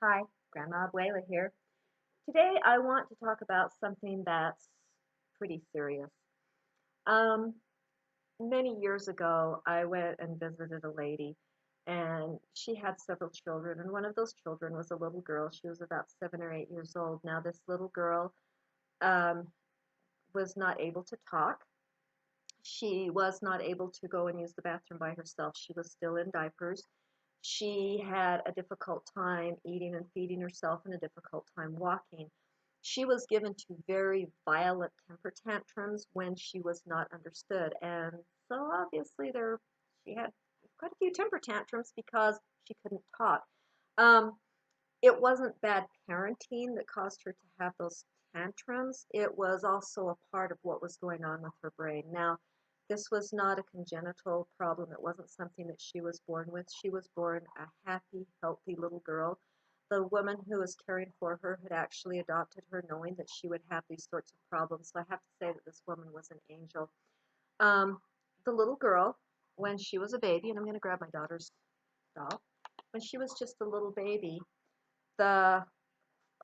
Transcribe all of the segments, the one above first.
Hi, Grandma Abuela here. Today I want to talk about something that's pretty serious. Um, Many years ago, I went and visited a lady, and she had several children, and one of those children was a little girl. She was about 7 or 8 years old. Now, this little girl um, was not able to talk. She was not able to go and use the bathroom by herself. She was still in diapers. She had a difficult time eating and feeding herself and a difficult time walking. She was given to very violent temper tantrums when she was not understood. And so obviously she had quite a few temper tantrums because she couldn't talk. Um, it wasn't bad parenting that caused her to have those tantrums. It was also a part of what was going on with her brain. Now, this was not a congenital problem. It wasn't something that she was born with. She was born a happy, healthy little girl. The woman who was caring for her had actually adopted her knowing that she would have these sorts of problems. So I have to say that this woman was an angel. Um, the little girl, when she was a baby, and I'm going to grab my daughter's doll, when she was just a little baby, the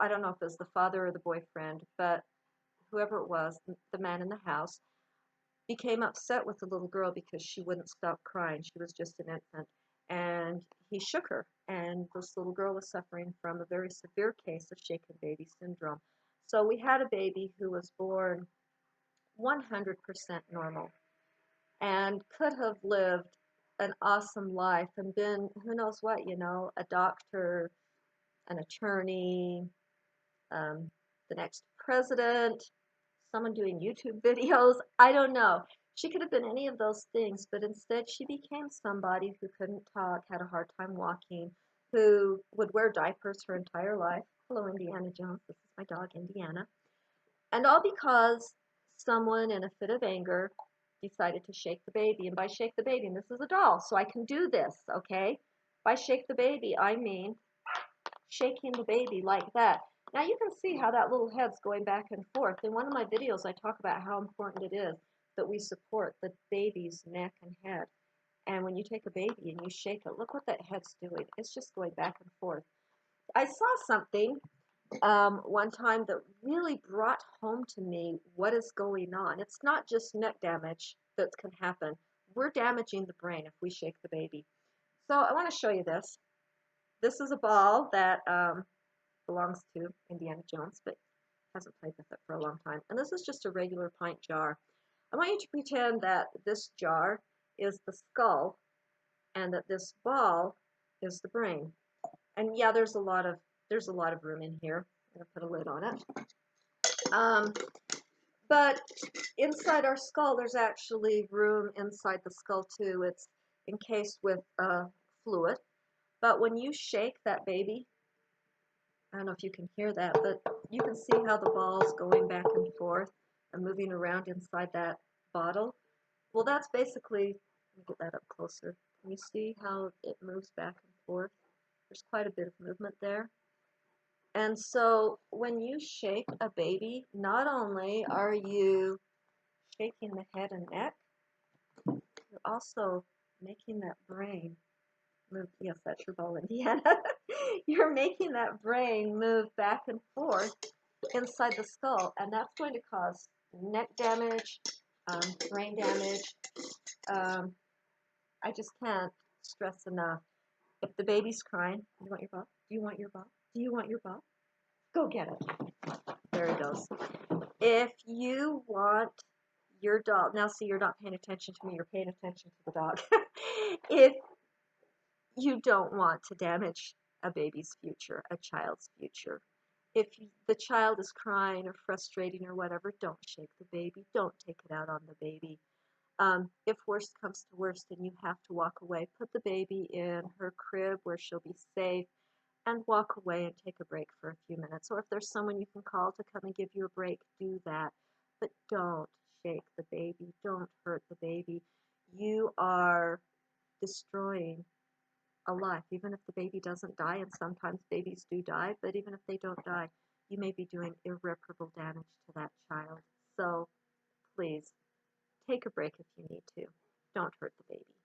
I don't know if it was the father or the boyfriend, but whoever it was, the man in the house, became upset with the little girl because she wouldn't stop crying. She was just an infant. And he shook her. And this little girl was suffering from a very severe case of shaken baby syndrome. So we had a baby who was born 100% normal and could have lived an awesome life and been, who knows what, a doctor, an attorney, um, the next president, someone doing YouTube videos. I don't know. She could have been any of those things, but instead she became somebody who couldn't talk, had a hard time walking, who would wear diapers her entire life. Hello, Indiana Jones. This is my dog, Indiana. And all because someone in a fit of anger decided to shake the baby. And by shake the baby, and this is a doll, so I can do this, okay? By shake the baby, I mean shaking the baby like that. Now you can see how that little head's going back and forth. In one of my videos, I talk about how important it is that we support the baby's neck and head. And when you take a baby and you shake it, look what that head's doing. It's just going back and forth. I saw something one time that really brought home to me what is going on. It's not just neck damage that can happen. We're damaging the brain if we shake the baby. So I want to show you this. This is a ball that belongs to Indiana Jones, but hasn't played with it for a long time. And this is just a regular pint jar. I want you to pretend that this jar is the skull and that this ball is the brain. And yeah, there's a lot of room in here. I'm gonna put a lid on it. Um, but inside our skull, there's actually room inside the skull too. It's encased with fluid. But when you shake that baby, I don't know if you can hear that, but you can see how the ball's going back and forth and moving around inside that bottle. Well, that's basically, let me get that up closer. Can you see how it moves back and forth? There's quite a bit of movement there. And so when you shake a baby, not only are you shaking the head and neck, you're also making that brain move. Yes, that's your ball, Indiana. You're making that brain move back and forth inside the skull, and that's going to cause neck damage, brain damage. Um, I just can't stress enough. If the baby's crying, you want your ball? Do you want your ball? Do you want your ball? Go get it. There he goes. If you want your dog, now see, you're not paying attention to me, you're paying attention to the dog. If you don't want to damage a baby's future, a child's future, if the child is crying or frustrating or whatever, don't shake the baby. Don't take it out on the baby. If worst comes to worst and you have to walk away, put the baby in her crib where she'll be safe and walk away and take a break for a few minutes. Or if there's someone you can call to come and give you a break, do that. But don't shake the baby. Don't hurt the baby. You are destroying a life, even if the baby doesn't die, and sometimes babies do die, but even if they don't die, you may be doing irreparable damage to that child. So please take a break if you need to. Don't hurt the baby.